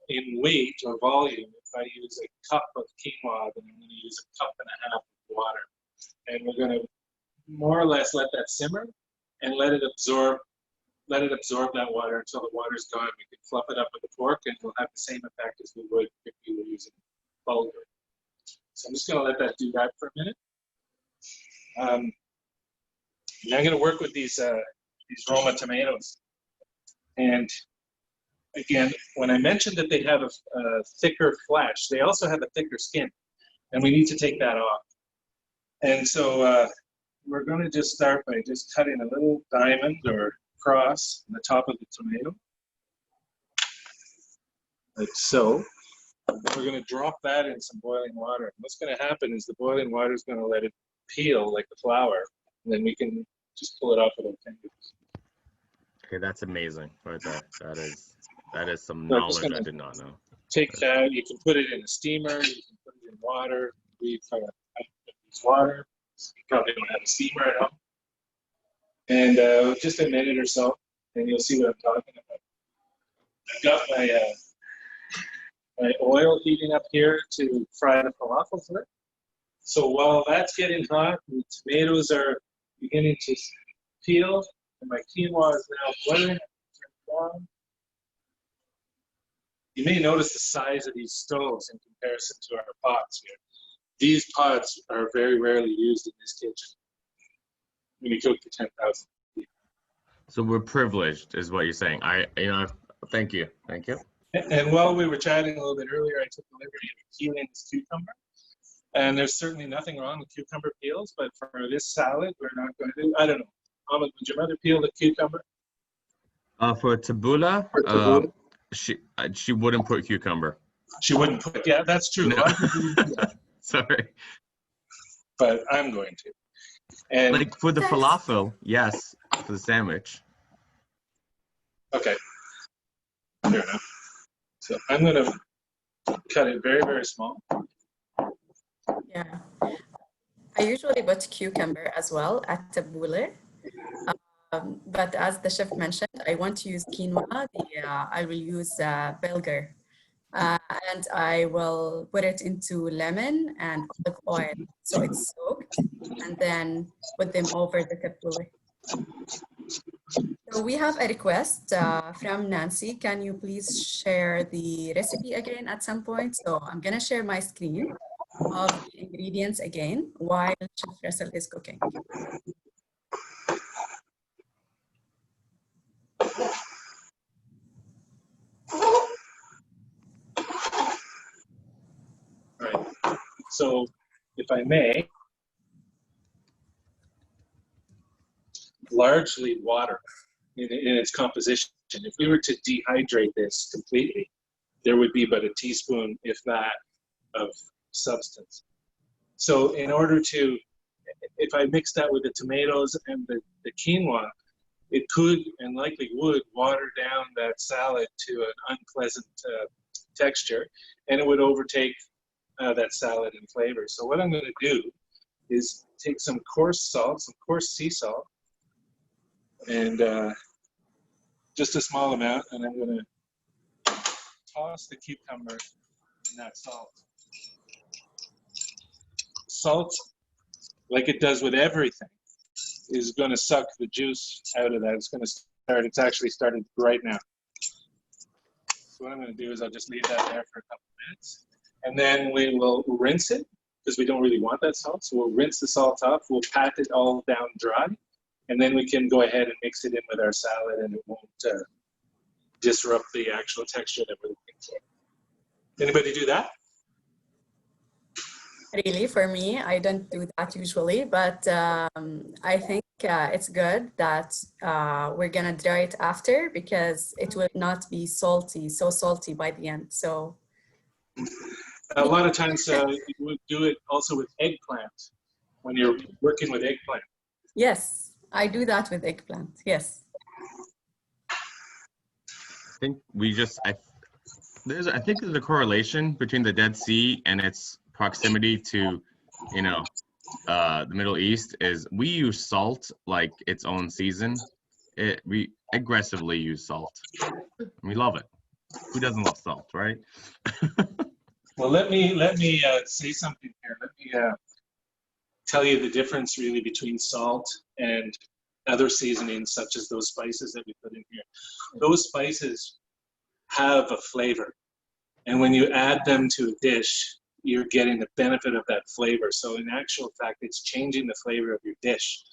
in weight or volume, if I use a cup of quinoa, then I'm going to use a cup and a half of water. And we're going to more or less let that simmer and let it absorb that water until the water's gone. We can fluff it up with the pork, and it'll have the same effect as we would if we were using bulgur. So I'm just going to let that do that for a minute. Now I'm going to work with these Roma tomatoes. And again, when I mentioned that they have a thicker flesh, they also have a thicker skin, and we need to take that off. And so we're going to just start by just cutting a little diamond or cross on the top of the tomato, like so. We're going to drop that in some boiling water. And what's going to happen is the boiling water is going to let it peel like the flour, and then we can just pull it off with our fingers. Okay, that's amazing right there. That is some knowledge I did not know. Take that. You can put it in a steamer. You can put it in water. We've used water. You probably don't have a steamer at home. And just a minute or so, and you'll see what I'm talking about. I've got my oil heating up here to fry the falafels with. So while that's getting hot, the tomatoes are beginning to peel, and my quinoa is now boiling. You may notice the size of these stoves in comparison to our pots here. These pots are very rarely used in this kitchen. We cook for 10,000 people. So we're privileged, is what you're saying. Thank you. And while we were chatting a little bit earlier, I took the liberty of peeling this cucumber. And there's certainly nothing wrong with cucumber peels, but for this salad, we're not going to. I don't know. Ahmed, would your mother peel the cucumber? For tabbouleh, she wouldn't put cucumber. She wouldn't put. Yeah, that's true. No. A lot of people wouldn't do that, Sorry. but I'm going to. And Like for the falafel, yes. For the sandwich. okay, fair enough. So I'm going to cut it very, very small. Yeah. I usually put cucumber as well at tabbouleh. But as the chef mentioned, I want to use quinoa. I will use bulgur. And I will put it into lemon and olive oil so it's soaked, and then put them over the tabbouleh. So we have a request from Nancy. Can you please share the recipe again at some point? So I'm gonna share my screen of the ingredients again while Chef Russell is cooking. Right. So if I may, largely water in its composition. If we were to dehydrate this completely, there would be but a teaspoon, if that, of substance. So in order to, if I mix that with the tomatoes and the quinoa, it could and likely would water down that salad to an unpleasant texture, and it would overtake that salad in flavor. So what I'm going to do is take some coarse salt, some coarse sea salt, and just a small amount, and I'm going to toss the cucumber in that salt. Salt, like it does with everything, is going to suck the juice out of that. It's going to start, it's actually started right now. So what I'm going to do is I'll just leave that there for a couple of minutes, and then we will rinse it because we don't really want that salt. So we'll rinse the salt off, we'll pat it all down dry, and then we can go ahead and mix it in with our salad, and it won't disrupt the actual texture that we're looking for. Anybody do that? Really, for me, I don't do that usually, but I think it's good that we're gonna dry it after because it will not be salty, so salty by the end. So a lot of times you would do it also with eggplant when you're working with eggplant. yes, I do that with eggplant. Yes. I think I think there's a correlation between the Dead Sea and its proximity to, the Middle East. Is we use salt like its own season. We aggressively use salt. We love it. Who doesn't love salt, right? Well, let me say something here. Let me tell you the difference really between salt and other seasonings, such as those spices that we put in here. Those spices have a flavor, and when you add them to a dish, you're getting the benefit of that flavor. So in actual fact, it's changing the flavor of your dish.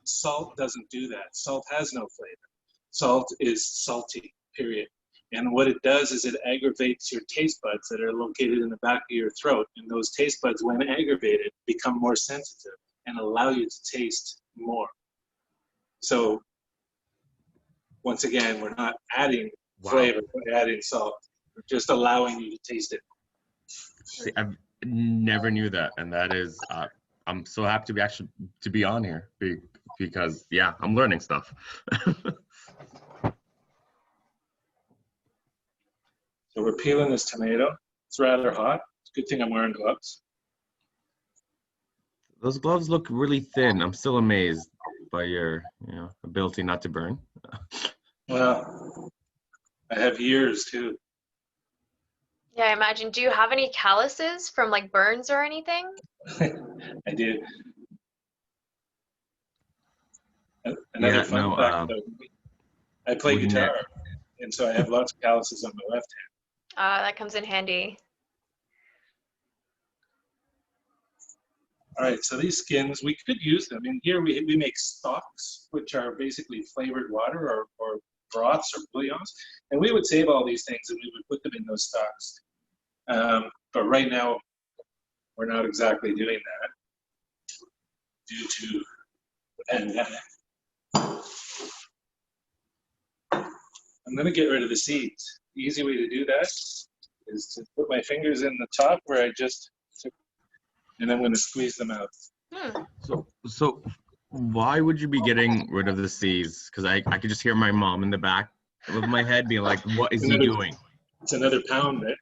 Salt doesn't do that. Salt has no flavor. Salt is salty, period. And what it does is it aggravates your taste buds that are located in the back of your throat. And those taste buds, when aggravated, become more sensitive and allow you to taste more. So once again, we're not adding flavor, we're adding salt. We're just allowing you to taste it. See, I've never knew that, and that is, I'm so happy to be on here because yeah, I'm learning stuff. So we're peeling this tomato. It's rather hot. It's a good thing I'm wearing gloves. Those gloves look really thin. I'm still amazed by your, ability not to burn. Well, I have years too. Yeah, I imagine. Do you have any calluses from like burns or anything? I do. Another Yeah, fun no, fact about me, I play we ne guitar, and so I have lots of calluses on my left hand. That comes in handy. All right, so these skins, we could use them. In here, we make stocks, which are basically flavored water or broths or bouillons. And we would save all these things and we would put them in those stocks. But right now, we're not exactly doing that due to the pandemic. I'm going to get rid of the seeds. The easy way to do that is to put my fingers in the top where I just took, and I'm going to squeeze them out. So why would you be getting rid of the seeds? Because I could just hear my mom in the back of my head being like, what is he doing? It's another pound there.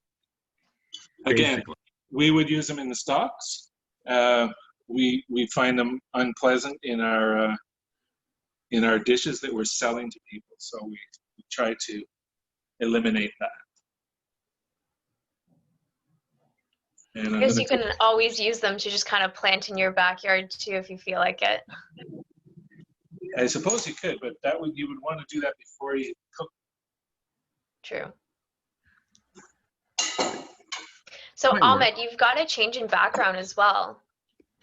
Again, Basically. we would use them in the stocks. We find them unpleasant in our dishes that we're selling to people, so we try to eliminate that. And I guess you can always use them to just kind of plant in your backyard too if you feel like it. I suppose you could, but you would want to do that before you cook. True. So Ahmed, you've got a change in background as well.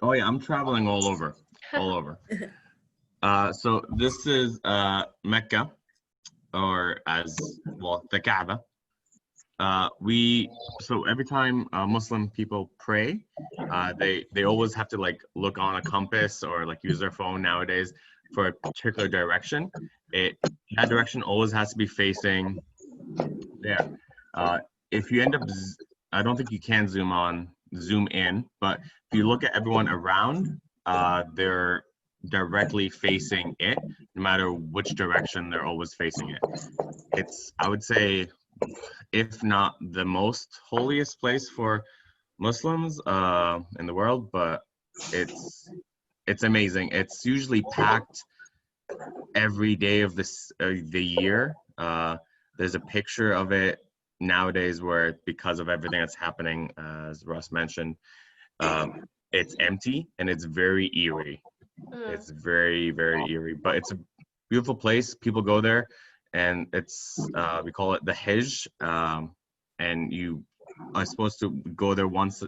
Oh yeah, I'm traveling all over, all over. So this is Mecca, or as well, the Kaaba. So every time Muslim people pray, they always have to like look on a compass or like use their phone nowadays for a particular direction. That direction always has to be facing there. If you end up, I don't think you can zoom in, but if you look at everyone around, they're directly facing it, no matter which direction they're always facing it. It's, I would say, if not the most holiest place for Muslims in the world, but it's amazing. It's usually packed every day of the year. There's a picture of it nowadays where, because of everything that's happening, as Russ mentioned, it's empty and it's very eerie. It's very, very eerie, but it's a beautiful place. People go there, and it's we call it the Hajj, and you are supposed to go there once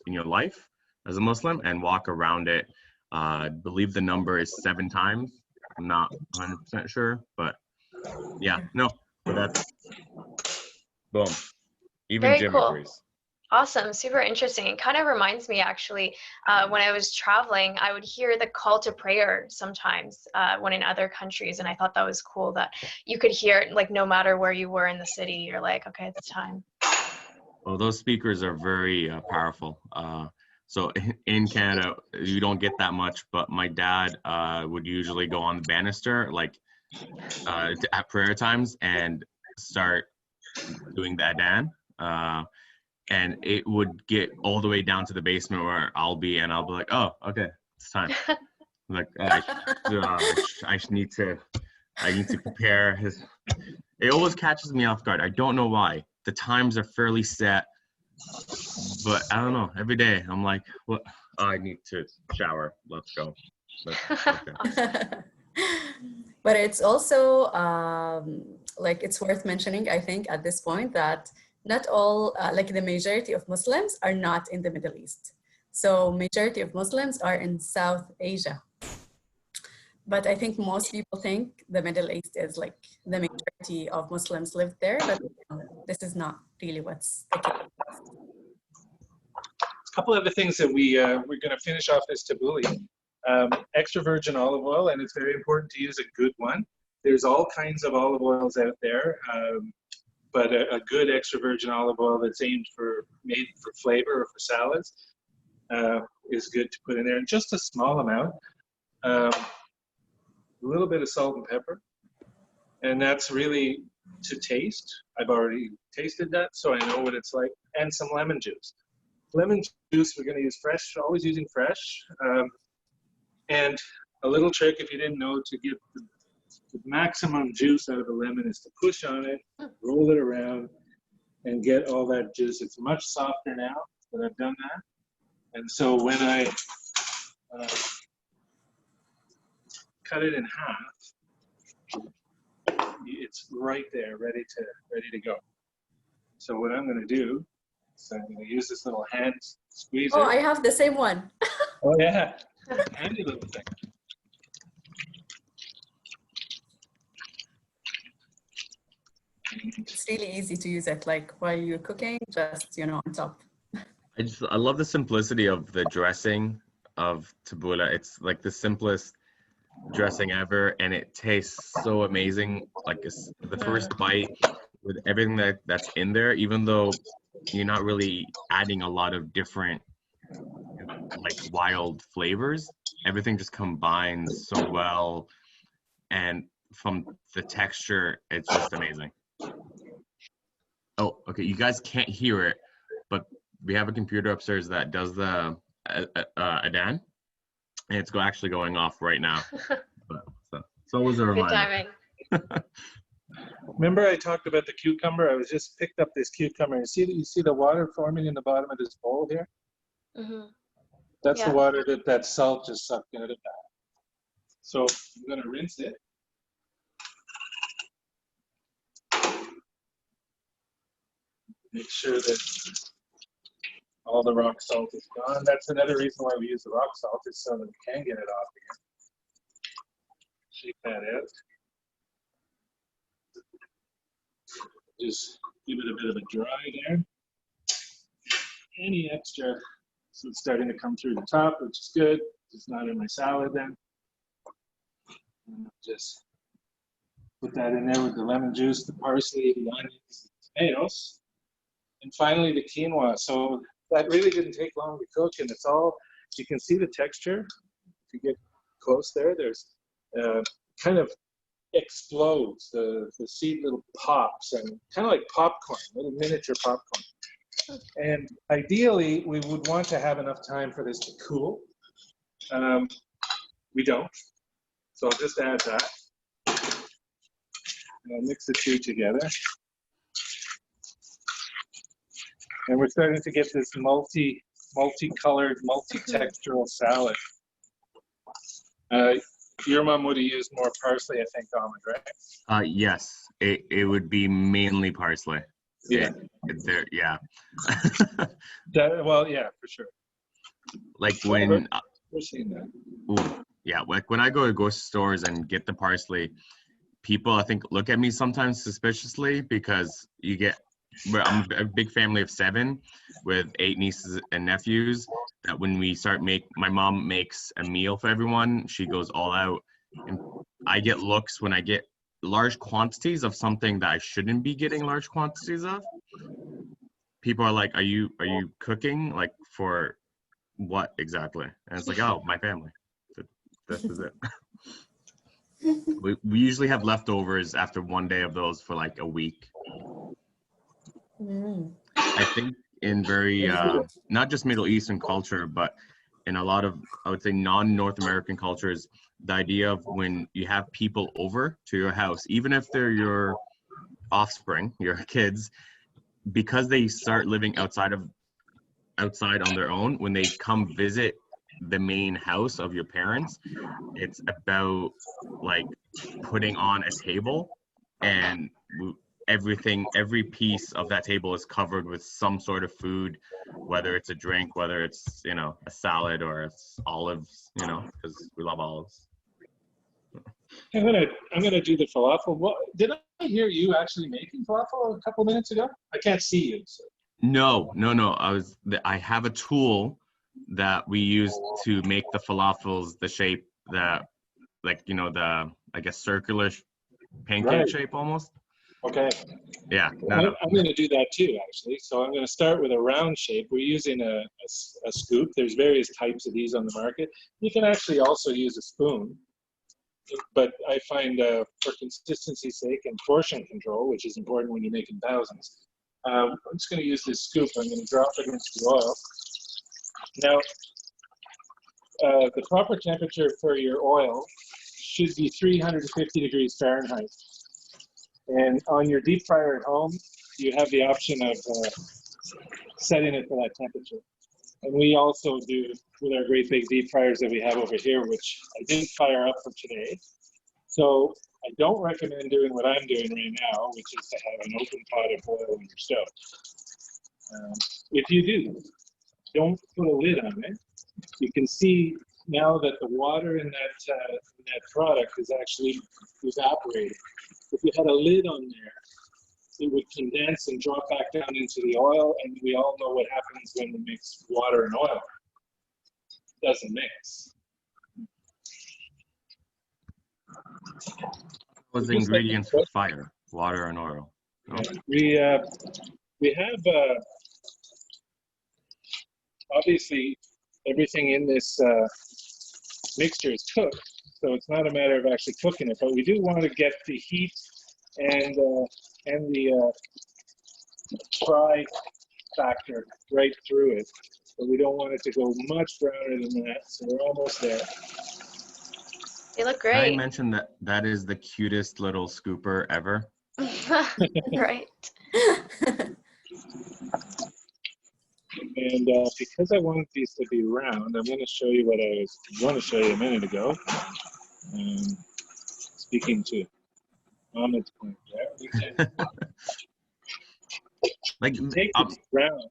in your life as a Muslim and walk around it. I believe the number is 7 times. I'm not 100% sure, but yeah, no, but that's boom. Even Very Jim cool. agrees. Awesome, super interesting. It kind of reminds me actually, when I was traveling, I would hear the call to prayer sometimes when in other countries, and I thought that was cool that you could hear it like no matter where you were in the city, you're like, okay, it's time. Well, those speakers are very powerful. So in Canada, you don't get that much, but my dad would usually go on the banister like at prayer times and start doing the adhan. And it would get all the way down to the basement where I'll be like, oh, okay, it's time. Like, I need to prepare his. It always catches me off guard. I don't know why. The times are fairly set, but I don't know. Every day I'm like, well, I need to shower. Let's go. Okay. But it's also like it's worth mentioning, I think, at this point that not all, like the majority of Muslims are not in the Middle East. So majority of Muslims are in South Asia. But I think most people think the Middle East is like the majority of Muslims live there, but this is not really what's the case. A couple other things that we're going to finish off this tabbouleh. Extra virgin olive oil, and it's very important to use a good one. There's all kinds of olive oils out there, but a good extra virgin olive oil that's made for flavor or for salads is good to put in there. And just a small amount, a little bit of salt and pepper, and that's really to taste. I've already tasted that, so I know what it's like. And some lemon juice. Lemon juice, we're going to use fresh, always using fresh. And a little trick, if you didn't know, to get the maximum juice out of a lemon is to push on it, roll it around, and get all that juice. It's much softer now that I've done that. And so when I cut it in half, it's right there, ready to go. So what I'm going to do is I'm going to use this little hand squeezer. Oh, I have the same one. Oh yeah, handy little thing. It's really easy to use it, like while you're cooking, just, you know, on top. I love the simplicity of the dressing of tabbouleh. It's like the simplest dressing ever, and it tastes so amazing. Like the first bite with everything that's in there, even though you're not really adding a lot of different like wild flavors, everything just combines so well, and from the texture, it's just amazing. Oh, okay, you guys can't hear it, but we have a computer upstairs that does the Adan, and it's actually going off right now. So it was a reminder. Good timing. Remember I talked about the cucumber? I was just picked up this cucumber. You see the water forming in the bottom of this bowl here? Mm-hmm. That's Yeah. the water that salt just sucked out of that. So I'm going to rinse it. Make sure that all the rock salt is gone. That's another reason why we use the rock salt, is so that we can get it off again. Shake that out. Just give it a bit of a dry there. Any extra, so it's starting to come through the top, which is good. It's not in my salad then. And just put that in there with the lemon juice, the parsley, the onions, the tomatoes. And finally the quinoa. So that really didn't take long to cook, and it's all, you can see the texture. If you get close there, there's kind of explodes. The seed little pops, and kind of like popcorn, little miniature popcorn. And ideally, we would want to have enough time for this to cool. We don't. So I'll just add that. And I'll mix the two together. And we're starting to get this multicolored, multi-textural salad. Your mom would have used more parsley, I think, Ahmed, right? Yes, it would be mainly parsley. Yeah. Yeah. Well, yeah, for sure. Like when, We're seeing that. ooh, yeah, like when I go to grocery stores and get the parsley, people I think look at me sometimes suspiciously, because I'm a big family of 7 with 8 nieces and nephews, that when we my mom makes a meal for everyone, she goes all out, and I get looks when I get large quantities of something that I shouldn't be getting large quantities of. People are like, are you cooking, like, for what exactly? And it's like, oh, my family. This is it. We usually have leftovers after one day of those for like a week. I think in very, not just Middle Eastern culture, but in a lot of, I would say, non-North American cultures, the idea of when you have people over to your house, even if they're your offspring, your kids, because they start living outside on their own, when they come visit the main house of your parents, it's about like putting on a table, and every piece of that table is covered with some sort of food, whether it's a drink, whether it's, you know, a salad, or it's olives, you know, because we love olives. I'm gonna do the falafel. What, did I hear you actually making falafel a couple minutes ago? I can't see you. So. No. I have a tool that we use to make the falafels the shape that, like, you know, the, I guess, circular pancake shape almost. Okay. Yeah. I'm going to do that too, actually. So I'm going to start with a round shape. We're using a scoop. There's various types of these on the market. You can actually also use a spoon. But I find for consistency's sake and portion control, which is important when you're making thousands, I'm just going to use this scoop. I'm going to drop it into the oil. Now, the proper temperature for your oil should be 350 degrees Fahrenheit. And on your deep fryer at home, you have the option of setting it to that temperature. And we also do with our great big deep fryers that we have over here, which I didn't fire up for today. So I don't recommend doing what I'm doing right now, which is to have an open pot of oil in your stove. If you do, don't put a lid on it. You can see now that the water in that product is actually evaporating. If you had a lid on there, it would condense and drop back down into the oil, and we all know what happens when we mix water and oil. It doesn't mix. What's the ingredients for fire? Water and oil. No? Yeah. We have obviously everything in this mixture is cooked, so it's not a matter of actually cooking it. But we do want to get the heat and the fry factor right through it, but we don't want it to go much browner than that. So we're almost there. They look Can great. I mention that that is the cutest little scooper ever? Right. And because I want these to be round, I'm going to show you what I was going to show you a minute ago. Speaking to Ahmed's point there, we can Like take it round,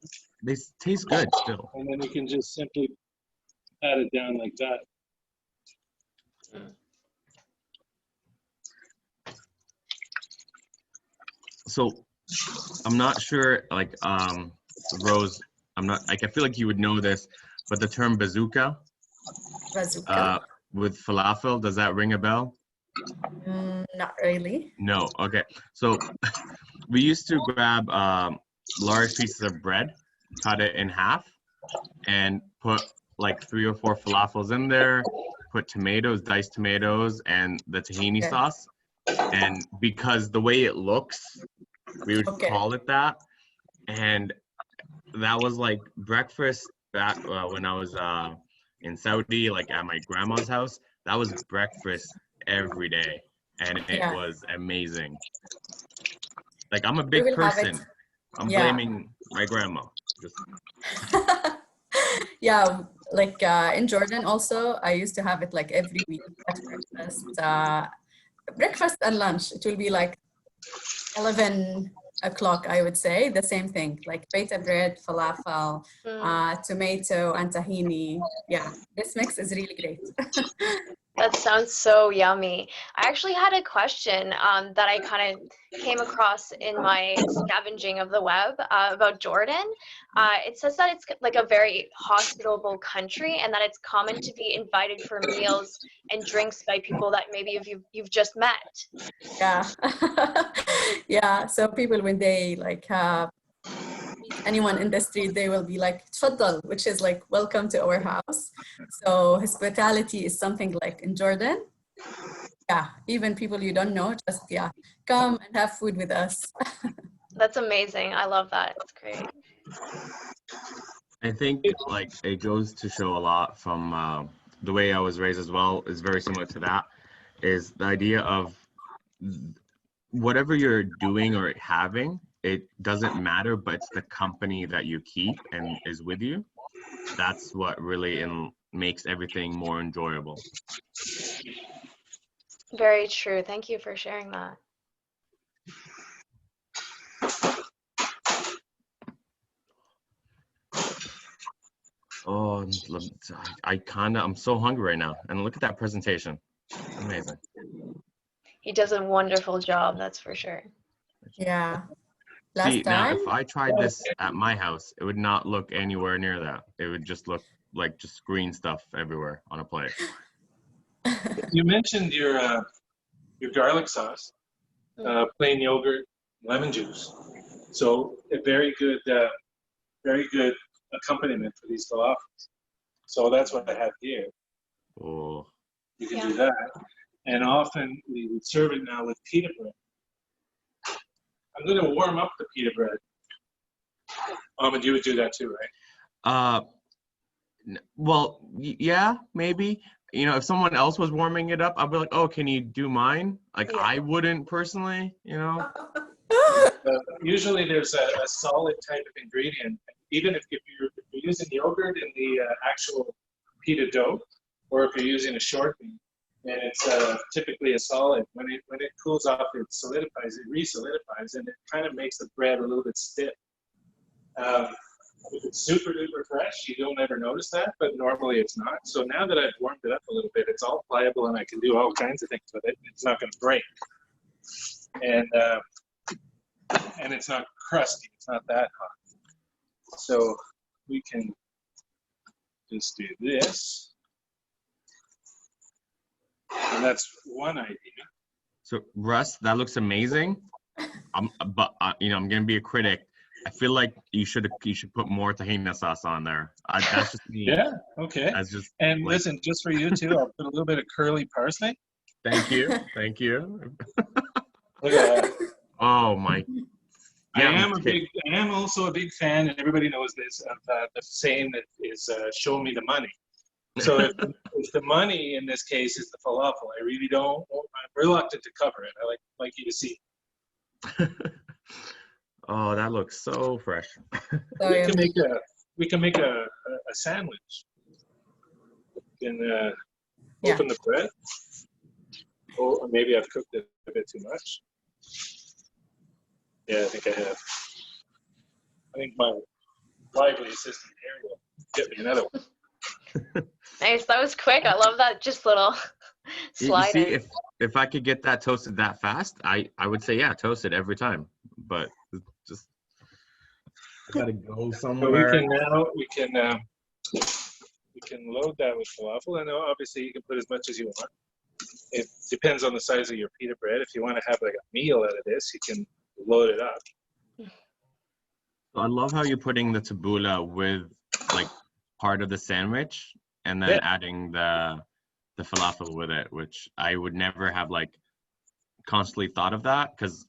they taste good still. and then you can just simply pat it down like that. So I'm not sure, like Rose, I'm not like I feel like you would know this, but the term bazooka with falafel, does that ring a bell? Not really. No. Okay. So we used to grab large pieces of bread, cut it in half, and put like 3 or 4 falafels in there, put tomatoes, diced tomatoes, and the tahini sauce. And because the way it looks, we would call it that. And that was like breakfast back when I was in Saudi, like at my grandma's house. That was breakfast every day, and it was amazing. Like, I'm a big person. I'm blaming my grandma. Yeah, like in Jordan also, I used to have it like every week at breakfast and lunch. It will be like 11 o'clock, I would say, the same thing, like pita bread, falafel, tomato, and tahini. Yeah, this mix is really great. That sounds so yummy. I actually had a question that I kind of came across in my scavenging of the web about Jordan. It says that it's like a very hospitable country and that it's common to be invited for meals and drinks by people that maybe you've just met. Yeah. Yeah, so people when they like meet anyone in the street, they will be like "Tfaddal," which is like "welcome to our house." So hospitality is something like in Jordan. Yeah, even people you don't know, just come and have food with us. That's amazing. I love that. It's great. I think like it goes to show a lot from the way I was raised as well is very similar to that, is the idea of whatever you're doing or having, it doesn't matter, but it's the company that you keep and is with you. That's what really makes everything more enjoyable. Very true. Thank you for sharing that. Oh, I'm so hungry right now. And look at that presentation. Amazing. He does a wonderful job, that's for sure. Yeah. See, now if I tried this at my house, it would not look anywhere near that. It would just look like just green stuff everywhere on a plate. You mentioned your garlic sauce, plain yogurt, lemon juice. So a very good accompaniment for these falafels. So that's what I have here. Oh. You can do that. And often we would serve it now with pita bread. I'm going to warm up the pita bread. And you would do that too, right? Well, yeah, maybe. You know, if someone else was warming it up, I'd be like, oh, can you do mine? Like, I wouldn't personally, you know. Usually there's a solid type of ingredient. Even if you're using yogurt in the actual pita dough, or if you're using a short bean, and it's typically a solid, when it cools off, it solidifies, it re-solidifies, and it kind of makes the bread a little bit stiff. If it's super duper fresh, you don't ever notice that, but normally it's not. So now that I've warmed it up a little bit, it's all pliable and I can do all kinds of things with it. It's not going to break. And it's not crusty. It's not that hot. So we can just do this. And that's one idea. So Russ, that looks amazing. But you know, I'm gonna be a critic. I feel like you should put more tahini sauce on there. That's just me. Yeah. Okay. That's just. And like, listen, just for you too, I'll put a little bit of curly parsley. Thank you. Thank you. Look at that. Oh my. Yeah, I am also a big fan, and everybody knows this, of the saying that is "show me the money." So if the money in this case is the falafel, I really don't. I'm reluctant to cover it. I like you to see. Oh, that looks so fresh. We can make a sandwich. We can open the bread. Oh, or maybe I've cooked it a bit too much. Yeah, I think I have. I think my lively assistant here will get me another one. Nice, that was quick. I love that just little slider. You see, if I could get that toasted that fast, I would say yeah, toast it every time. But just gotta go somewhere. So we can load that with falafel, and obviously you can put as much as you want. It depends on the size of your pita bread. If you want to have like a meal out of this, you can load it up. I love how you're putting the tabbouleh with like part of the sandwich and then adding the falafel with it, which I would never have like constantly thought of that, because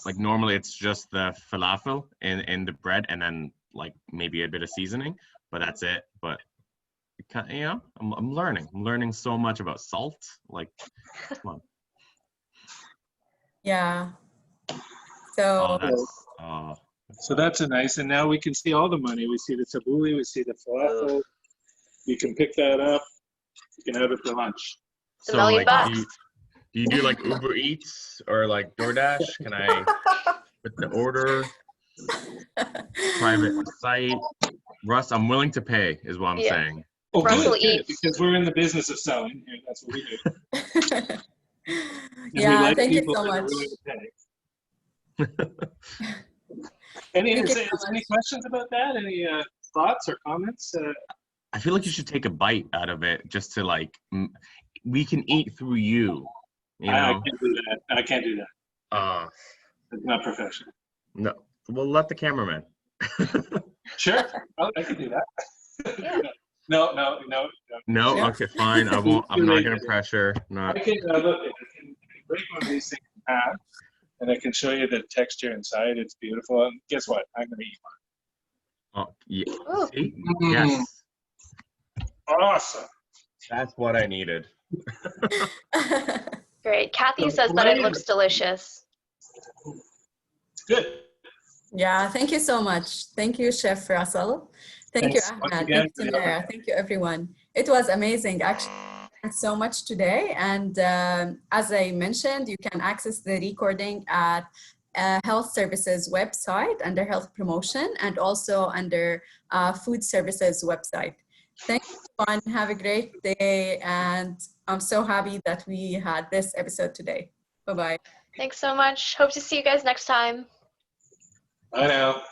like normally it's just the falafel in the bread and then like maybe a bit of seasoning, but that's it. But you know, I'm learning so much about salt. Like, come on. Yeah. So So that's a nice, and now we can see all the money. We see the tabbouleh, we see the falafel. You can pick that up. You can have it for lunch. $1 million bucks. Do you do like Uber Eats or like DoorDash? Can I put the order? Private site? Russ, I'm willing to pay, is what I'm saying. Oh, Russell good, Eats. because we're in the business of selling here. That's what we do. yeah, thank you so much. Any questions about that? Any thoughts or comments? I feel like you should take a bite out of it just to like, we can eat through you. You know? I can't do that. I can't do that. It's not professional. No. Well, let the cameraman. Sure. I can do that. Yeah. No. No? Okay, fine. I won't. I'm not going to pressure. No. I can, look, I can break one of these things in half, and I can show you the texture inside. It's beautiful. And guess what? I'm going to eat one. Oh, yeah. Ooh. See? Yes. Awesome. That's what I needed. Great. Kathy says that it looks delicious. Good. Yeah, thank you so much. Thank you, Chef Russell. Thank you, Ahmed. Thank you, Tamara. Thank you, everyone. It was amazing, actually. Thanks so much today. And as I mentioned, you can access the recording at Health Services website under Health Promotion and also under Food Services website. Thank you, everyone. Have a great day. And I'm so happy that we had this episode today. Bye-bye. Thanks so much. Hope to see you guys next time. Bye now.